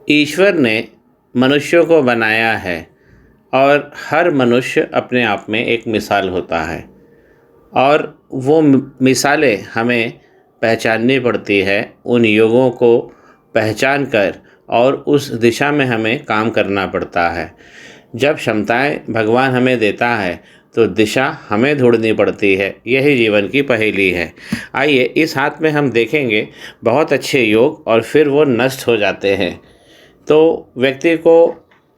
ईश्वर ने मनुष्यों को बनाया है और हर मनुष्य अपने आप में एक मिसाल होता है और वो मिसालें हमें पहचाननी पड़ती है। उन योगों को पहचान कर और उस दिशा में हमें काम करना पड़ता है। जब क्षमताएं भगवान हमें देता है तो दिशा हमें ढूंढनी पड़ती है। यही जीवन की पहेली है। आइए इस हाथ में हम देखेंगे बहुत अच्छे योग और फिर वो नष्ट हो जाते हैं। तो व्यक्ति को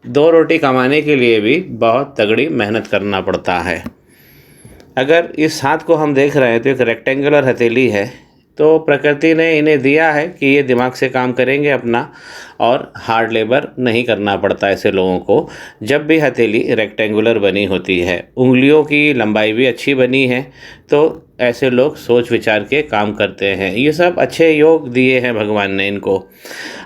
दो रोटी कमाने के लिए भी बहुत तगड़ी मेहनत करना पड़ता है। अगर इस हाथ को हम देख रहे हैं तो एक रेक्टेंगुलर हथेली है। तो प्रकृति ने इन्हें दिया है कि ये दिमाग से काम करेंगे अपना और हार्ड लेबर नहीं करना पड़ता ऐसे लोगों को। जब भी हथेली रेक्टेंगुलर बनी होती है, उंगलियों की लंबाई भी अच्छी बनी है, तो ऐसे लोग सोच विचार के काम करते हैं। ये सब अच्छे योग दिए हैं भगवान ने इनको।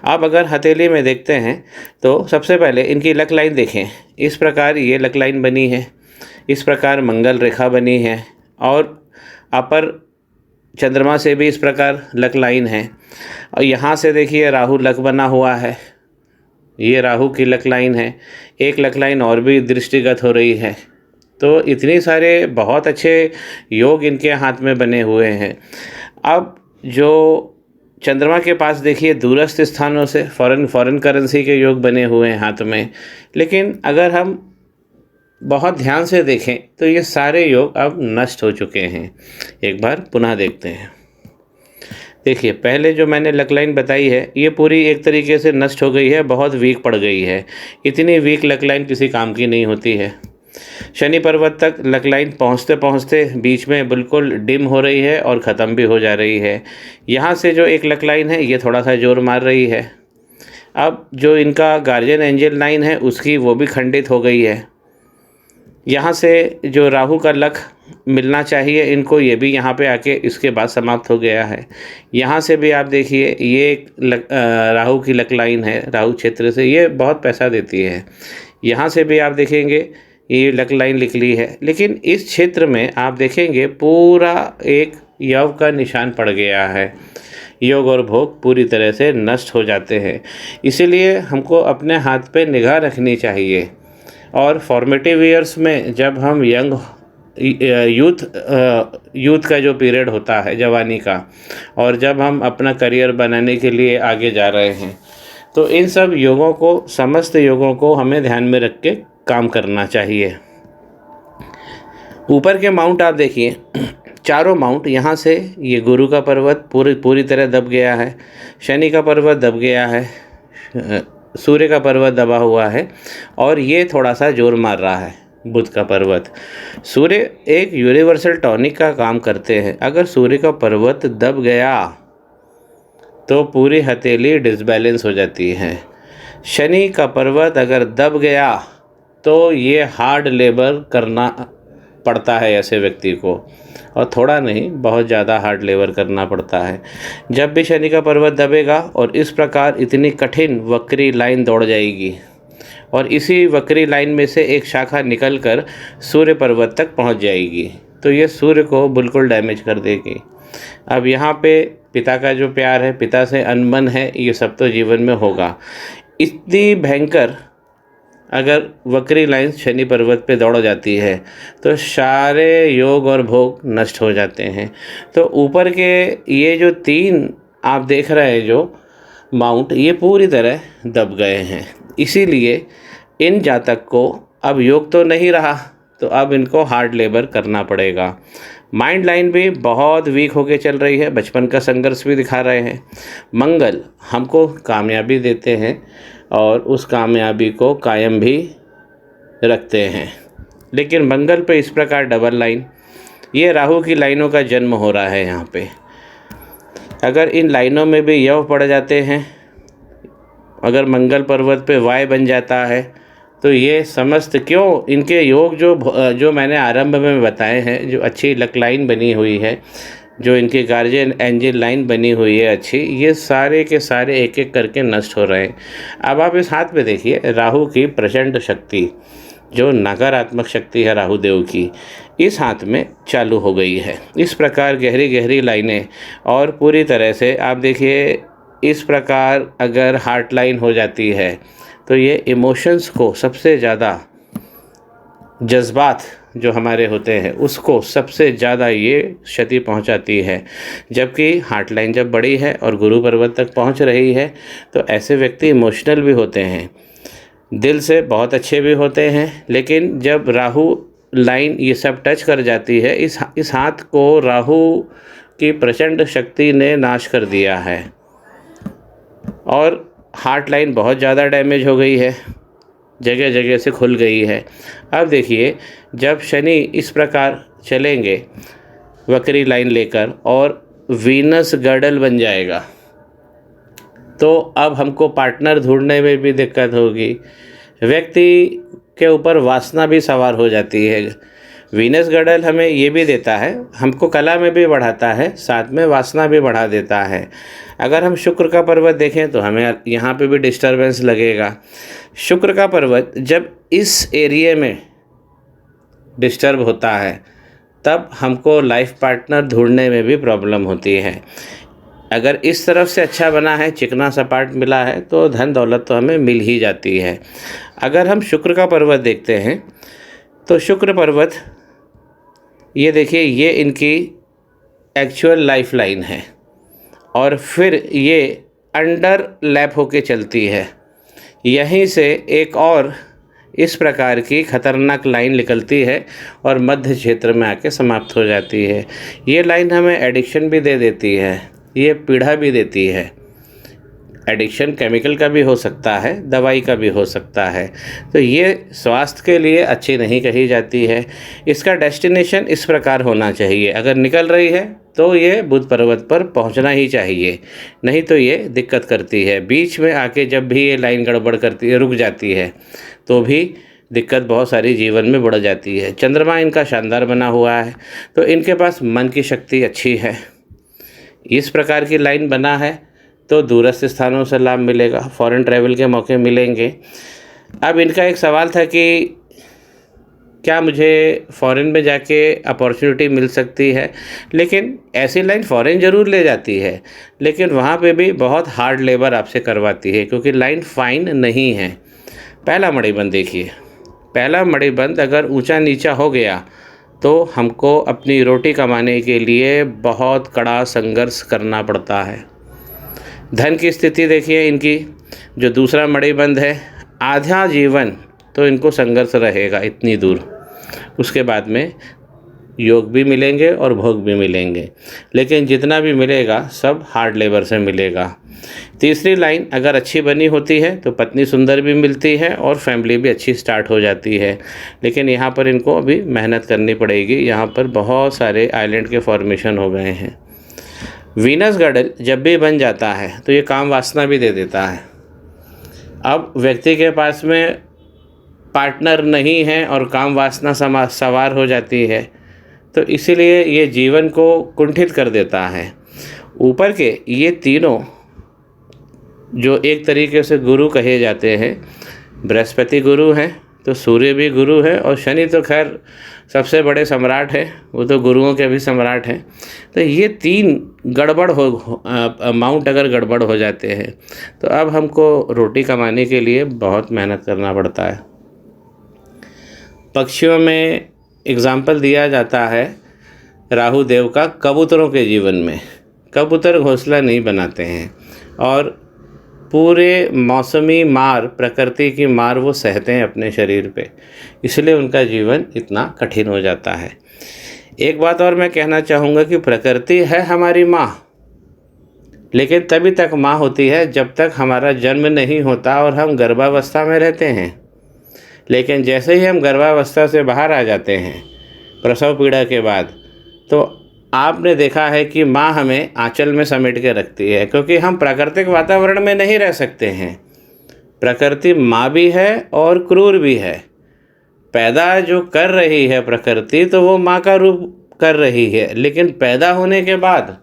आप अगर हथेली में देखते हैं तो सबसे पहले इनकी लक लाइन देखें। इस प्रकार ये लक लाइन बनी है, इस प्रकार मंगल रेखा बनी है और अपर चंद्रमा से भी इस प्रकार लक लाइन है। और यहाँ से देखिए राहु लक बना हुआ है, ये राहु की लक लाइन है। एक लक लाइन और भी दृष्टिगत हो रही है। तो इतने सारे बहुत अच्छे योग इनके हाथ में बने हुए हैं। अब जो चंद्रमा के पास देखिए दूरस्थ स्थानों से फॉरेन करेंसी के योग बने हुए हैं हाथ में। लेकिन अगर हम बहुत ध्यान से देखें तो ये सारे योग अब नष्ट हो चुके हैं। एक बार पुनः देखते हैं। देखिए पहले जो मैंने लक लाइन बताई है ये पूरी एक तरीके से नष्ट हो गई है, बहुत वीक पड़ गई है। इतनी वीक लक लाइन किसी काम की नहीं होती है। शनि पर्वत तक लक लाइन पहुँचते पहुँचते बीच में बिल्कुल डिम हो रही है और ख़त्म भी हो जा रही है। यहाँ से जो एक लक लाइन है ये थोड़ा सा जोर मार रही है। अब जो इनका गार्जियन एंजल लाइन है उसकी वो भी खंडित हो गई है। यहाँ से जो राहु का लक मिलना चाहिए इनको, ये भी यहाँ पे आके इसके बाद समाप्त हो गया है। यहाँ से भी आप देखिए ये एक राहु की लक लाइन है, राहु क्षेत्र से ये बहुत पैसा देती है। यहाँ से भी आप देखेंगे ये लक लाइन निकली है। लेकिन इस क्षेत्र में आप देखेंगे पूरा एक यव का निशान पड़ गया है। योग और भोग पूरी तरह से नष्ट हो जाते हैं। इसीलिए हमको अपने हाथ पे निगाह रखनी चाहिए। और फॉर्मेटिव ईयर्स में जब हम यूथ का जो पीरियड होता है जवानी का, और जब हम अपना करियर बनाने के लिए आगे जा रहे हैं, तो इन सब योगों को, समस्त योगों को हमें ध्यान में रख के काम करना चाहिए। ऊपर के माउंट आप देखिए, चारों माउंट, यहाँ से ये गुरु का पर्वत पूरी तरह दब गया है, शनि का पर्वत दब गया है, सूर्य का पर्वत दबा हुआ है और ये थोड़ा सा जोर मार रहा है बुध का पर्वत। सूर्य एक यूनिवर्सल टॉनिक का काम करते हैं। अगर सूर्य का पर्वत दब गया तो पूरी हथेली डिसबैलेंस हो जाती है। शनि का पर्वत अगर दब गया तो ये हार्ड लेबर करना पड़ता है ऐसे व्यक्ति को, और थोड़ा नहीं बहुत ज़्यादा हार्ड लेबर करना पड़ता है। जब भी शनि का पर्वत दबेगा और इस प्रकार इतनी कठिन वक्री लाइन दौड़ जाएगी और इसी वक्री लाइन में से एक शाखा निकलकर सूर्य पर्वत तक पहुंच जाएगी, तो ये सूर्य को बिल्कुल डैमेज कर देगी। अब यहाँ पे पिता का जो प्यार है, पिता से अनबन है, ये सब तो जीवन में होगा। इतनी भयंकर अगर वक्री लाइन शनि पर्वत पे दौड़ जाती है तो सारे योग और भोग नष्ट हो जाते हैं। तो ऊपर के ये जो तीन आप देख रहे हैं जो माउंट, ये पूरी तरह दब गए हैं। इसीलिए इन जातक को अब योग तो नहीं रहा, तो अब इनको हार्ड लेबर करना पड़ेगा। माइंड लाइन भी बहुत वीक होके चल रही है, बचपन का संघर्ष भी दिखा रहे हैं। मंगल हमको कामयाबी देते हैं और उस कामयाबी को कायम भी रखते हैं। लेकिन मंगल पे इस प्रकार डबल लाइन, ये राहु की लाइनों का जन्म हो रहा है यहाँ पे। अगर इन लाइनों में भी यव पड़ जाते हैं, अगर मंगल पर्वत पे वाय बन जाता है, तो ये समस्त क्यों इनके योग जो मैंने आरंभ में बताए हैं, जो अच्छी लक लाइन बनी हुई है, जो इनके गार्जियन एंजल लाइन बनी हुई है अच्छी, ये सारे के सारे एक एक करके नष्ट हो रहे हैं। अब आप इस हाथ पे देखिए, राहु की प्रचंड शक्ति, जो नकारात्मक शक्ति है राहु देव की, इस हाथ में चालू हो गई है। इस प्रकार गहरी गहरी लाइनें और पूरी तरह से आप देखिए इस प्रकार अगर हार्ट लाइन हो जाती है तो ये इमोशंस को सबसे ज़्यादा, जज्बात जो हमारे होते हैं उसको सबसे ज़्यादा ये क्षति पहुंचाती है। जबकि हार्ट लाइन जब बड़ी है और गुरु पर्वत तक पहुंच रही है तो ऐसे व्यक्ति इमोशनल भी होते हैं, दिल से बहुत अच्छे भी होते हैं। लेकिन जब राहु लाइन ये सब टच कर जाती है, इस हाथ को राहु की प्रचंड शक्ति ने नाश कर दिया है और हार्ट लाइन बहुत ज़्यादा डैमेज हो गई है, जगह जगह से खुल गई है। अब देखिए, जब शनि इस प्रकार चलेंगे वक्री लाइन लेकर और वीनस गर्डल बन जाएगा तो अब हमको पार्टनर ढूंढने में भी दिक्कत होगी। व्यक्ति के ऊपर वासना भी सवार हो जाती है। वीनस गर्डल हमें ये भी देता है, हमको कला में भी बढ़ाता है, साथ में वासना भी बढ़ा देता है। अगर हम शुक्र का पर्वत देखें तो हमें यहाँ पे भी डिस्टरबेंस लगेगा। शुक्र का पर्वत जब इस एरिया में डिस्टर्ब होता है तब हमको लाइफ पार्टनर ढूंढने में भी प्रॉब्लम होती है। अगर इस तरफ से अच्छा बना है, चिकना सपाट मिला है, तो धन दौलत तो हमें मिल ही जाती है। अगर हम शुक्र का पर्वत देखते हैं तो शुक्र पर्वत, ये देखिए, ये इनकी एक्चुअल लाइफ लाइन है और फिर ये अंडर लैप होके चलती है। यहीं से एक और इस प्रकार की खतरनाक लाइन निकलती है और मध्य क्षेत्र में आके समाप्त हो जाती है। ये लाइन हमें एडिक्शन भी दे देती है, ये पीड़ा भी देती है। एडिक्शन केमिकल का भी हो सकता है, दवाई का भी हो सकता है, तो ये स्वास्थ्य के लिए अच्छी नहीं कही जाती है। इसका डेस्टिनेशन इस प्रकार होना चाहिए, अगर निकल रही है तो ये बुध पर्वत पर पहुंचना ही चाहिए, नहीं तो ये दिक्कत करती है। बीच में आके जब भी ये लाइन गड़बड़ करती है, रुक जाती है, तो भी दिक्कत बहुत सारी जीवन में बढ़ जाती है। चंद्रमा इनका शानदार बना हुआ है तो इनके पास मन की शक्ति अच्छी है। इस प्रकार की लाइन बना है तो दूरस्थ स्थानों से लाभ मिलेगा, फॉरेन ट्रैवल के मौके मिलेंगे। अब इनका एक सवाल था कि क्या मुझे फॉरेन में जाके अपॉर्चुनिटी मिल सकती है, लेकिन ऐसी लाइन फॉरेन ज़रूर ले जाती है, लेकिन वहाँ पे भी बहुत हार्ड लेबर आपसे करवाती है क्योंकि लाइन फाइन नहीं है। पहला मणिबंध देखिए, पहला मणिबंध अगर ऊंचा नीचा हो गया तो हमको अपनी रोटी कमाने के लिए बहुत कड़ा संघर्ष करना पड़ता है। धन की स्थिति देखिए इनकी, जो दूसरा मणिबंध है, आधा जीवन तो इनको संघर्ष रहेगा इतनी दूर, उसके बाद में योग भी मिलेंगे और भोग भी मिलेंगे, लेकिन जितना भी मिलेगा सब हार्ड लेबर से मिलेगा। तीसरी लाइन अगर अच्छी बनी होती है तो पत्नी सुंदर भी मिलती है और फैमिली भी अच्छी स्टार्ट हो जाती है, लेकिन यहाँ पर इनको अभी मेहनत करनी पड़ेगी। यहाँ पर बहुत सारे आइलैंड के फॉर्मेशन हो गए हैं। वीनस गर्डल जब भी बन जाता है तो ये काम वासना भी दे देता है। अब व्यक्ति के पास में पार्टनर नहीं है और काम वासना सवार हो जाती है, तो इसीलिए ये जीवन को कुंठित कर देता है। ऊपर के ये तीनों जो एक तरीके से गुरु कहे जाते हैं, बृहस्पति गुरु हैं तो सूर्य भी गुरु है और शनि तो खैर सबसे बड़े सम्राट है, वो तो गुरुओं के भी सम्राट हैं। तो ये तीन गड़बड़ हो माउंट अगर गड़बड़ हो जाते हैं तो अब हमको रोटी कमाने के लिए बहुत मेहनत करना पड़ता है। पक्षियों में एग्जाम्पल दिया जाता है राहु देव का कबूतरों के जीवन में। कबूतर घोंसला नहीं बनाते हैं और पूरे मौसमी मार, प्रकृति की मार वो सहते हैं अपने शरीर पे, इसलिए उनका जीवन इतना कठिन हो जाता है। एक बात और मैं कहना चाहूँगा कि प्रकृति है हमारी माँ, लेकिन तभी तक माँ होती है जब तक हमारा जन्म नहीं होता और हम गर्भावस्था में रहते हैं। लेकिन जैसे ही हम गर्भावस्था से बाहर आ जाते हैं प्रसव पीड़ा के बाद, तो आपने देखा है कि माँ हमें आंचल में समेट के रखती है, क्योंकि हम प्राकृतिक वातावरण में नहीं रह सकते हैं। प्रकृति माँ भी है और क्रूर भी है। पैदा जो कर रही है प्रकृति तो वो माँ का रूप कर रही है, लेकिन पैदा होने के बाद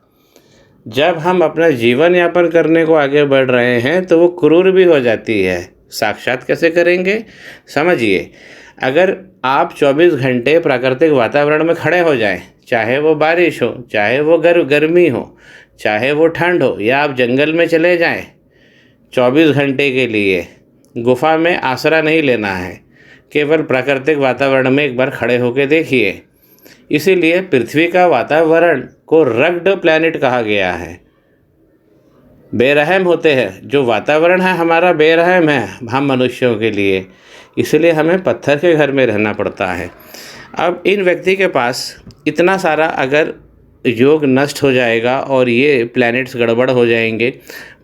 जब हम अपना जीवन यापन करने को आगे बढ़ रहे हैं तो वो क्रूर भी हो जाती है। साक्षात कैसे करेंगे समझिए, अगर आप 24 घंटे प्राकृतिक वातावरण में खड़े हो जाएं, चाहे वो बारिश हो, चाहे वो गर्मी हो, चाहे वो ठंड हो या आप जंगल में चले जाएं, 24 घंटे के लिए गुफा में आसरा नहीं लेना है, केवल प्राकृतिक वातावरण में एक बार खड़े होकर देखिए। इसीलिए पृथ्वी का वातावरण को रग्ड प्लैनेट कहा गया है। बेरहम होते हैं, जो वातावरण है हमारा बेरहम है हम मनुष्यों के लिए, इसलिए हमें पत्थर के घर में रहना पड़ता है। अब इन व्यक्ति के पास इतना सारा अगर योग नष्ट हो जाएगा और ये प्लैनेट्स गड़बड़ हो जाएंगे,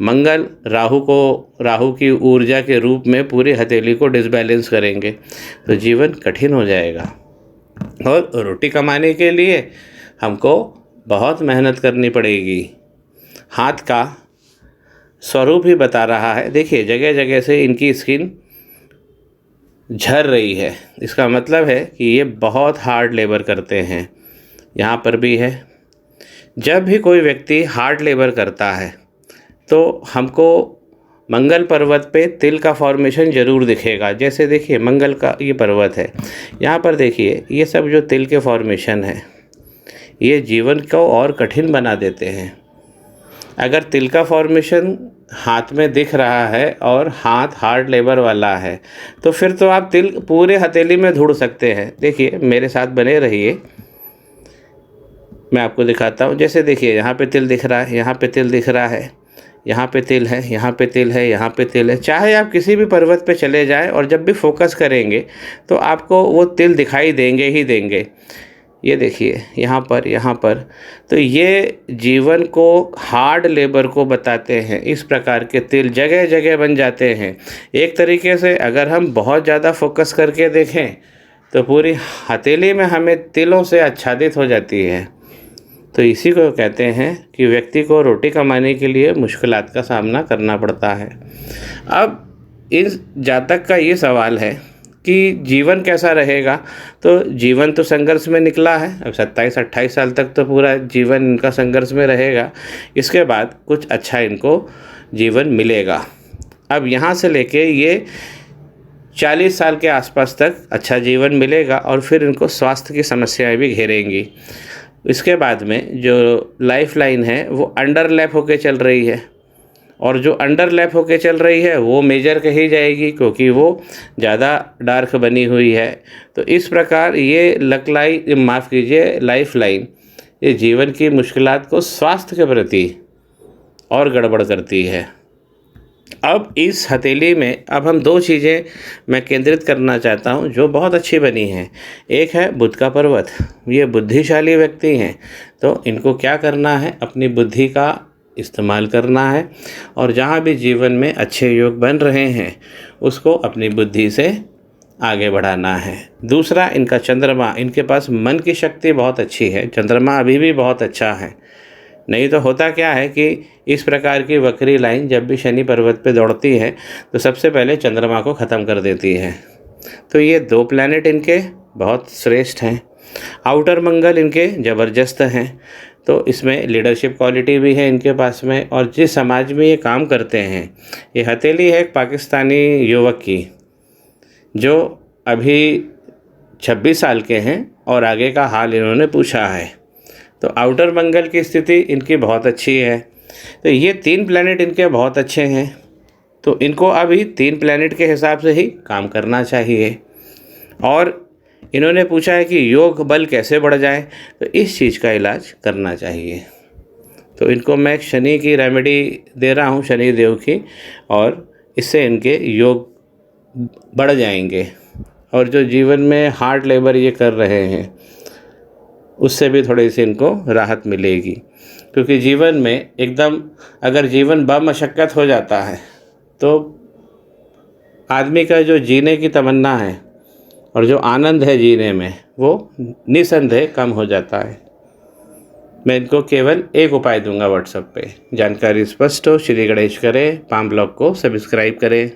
मंगल राहु की ऊर्जा के रूप में पूरी हथेली को डिसबैलेंस करेंगे, तो जीवन कठिन हो जाएगा। और रोटी कमाने के लिए हमको बहुत मेहनत करनी पड़ेगी। हाथ का स्वरूप ही बता रहा है, देखिए जगह जगह से इनकी स्किन झड़ रही है, इसका मतलब है कि ये बहुत हार्ड लेबर करते हैं। यहाँ पर भी है, जब भी कोई व्यक्ति हार्ड लेबर करता है तो हमको मंगल पर्वत पे तिल का फॉर्मेशन ज़रूर दिखेगा। जैसे देखिए मंगल का ये पर्वत है, यहाँ पर देखिए ये सब जो तिल के फॉर्मेशन है ये जीवन को और कठिन बना देते हैं। अगर तिल का फॉर्मेशन हाथ में दिख रहा है और हाथ हार्ड लेबर वाला है तो फिर तो आप तिल पूरे हथेली में ढूंढ सकते हैं। देखिए मेरे साथ बने रहिए, मैं आपको दिखाता हूँ। जैसे देखिए यहाँ पे तिल दिख रहा है, यहाँ पे तिल दिख रहा है, यहाँ पे तिल है, यहाँ पे तिल है, यहाँ पे तिल है। चाहे आप किसी भी पर्वत पे चले जाएं और जब भी फोकस करेंगे तो आपको वो तिल दिखाई देंगे ही देंगे। ये देखिए यहाँ पर तो ये जीवन को हार्ड लेबर को बताते हैं। इस प्रकार के तिल जगह जगह बन जाते हैं। एक तरीके से अगर हम बहुत ज़्यादा फोकस करके देखें तो पूरी हथेली में हमें तिलों से आच्छादित हो जाती है। तो इसी को कहते हैं कि व्यक्ति को रोटी कमाने के लिए मुश्किलात का सामना करना पड़ता है। अब इस जातक का ये सवाल है कि जीवन कैसा रहेगा, तो जीवन तो संघर्ष में निकला है। अब 27-28 साल तक तो पूरा जीवन इनका संघर्ष में रहेगा, इसके बाद कुछ अच्छा इनको जीवन मिलेगा। अब यहाँ से लेके ये 40 साल के आसपास तक अच्छा जीवन मिलेगा और फिर इनको स्वास्थ्य की समस्याएं भी घेरेंगी। इसके बाद में जो लाइफ लाइन है वो अंडरलैप होके चल रही है, और जो अंडरलैप होके चल रही है वो मेजर कही जाएगी क्योंकि वो ज़्यादा डार्क बनी हुई है। तो इस प्रकार ये लाइफ लाइन ये जीवन की मुश्किलात को स्वास्थ्य के प्रति और गड़बड़ करती है। अब इस हथेली में अब हम दो चीज़ें मैं केंद्रित करना चाहता हूं जो बहुत अच्छी बनी हैं। एक है बुध का पर्वत, ये बुद्धिशाली व्यक्ति हैं, तो इनको क्या करना है, अपनी बुद्धि का इस्तेमाल करना है और जहां भी जीवन में अच्छे योग बन रहे हैं उसको अपनी बुद्धि से आगे बढ़ाना है। दूसरा इनका चंद्रमा, इनके पास मन की शक्ति बहुत अच्छी है, चंद्रमा अभी भी बहुत अच्छा है। नहीं तो होता क्या है कि इस प्रकार की वक्री लाइन जब भी शनि पर्वत पे दौड़ती है तो सबसे पहले चंद्रमा को ख़त्म कर देती है। तो ये दो प्लैनेट इनके बहुत श्रेष्ठ हैं। आउटर मंगल इनके ज़बरदस्त हैं, तो इसमें लीडरशिप क्वालिटी भी है इनके पास में। और जिस समाज में ये काम करते हैं, ये हथेली है एक पाकिस्तानी युवक की जो अभी 26 साल के हैं और आगे का हाल इन्होंने पूछा है। तो आउटर मंगल की स्थिति इनकी बहुत अच्छी है। तो ये 3 प्लैनेट इनके बहुत अच्छे हैं, तो इनको अभी 3 प्लैनेट के हिसाब से ही काम करना चाहिए। और इन्होंने पूछा है कि योग बल कैसे बढ़ जाए, तो इस चीज़ का इलाज करना चाहिए। तो इनको मैं शनि की रेमेडी दे रहा हूँ, शनि देव की, और इससे इनके योग बढ़ जाएंगे और जो जीवन में हार्ड लेबर ये कर रहे हैं उससे भी थोड़ी सी इनको राहत मिलेगी। क्योंकि जीवन में एकदम अगर जीवन बमशक्कत हो जाता है तो आदमी का जो जीने की तमन्ना है और जो आनंद है जीने में वो निसंदेह कम हो जाता है। मैं इनको केवल एक उपाय दूंगा व्हाट्सएप पे। जानकारी स्पष्ट हो, श्री गणेश करें, पाम ब्लॉग को सब्सक्राइब करें।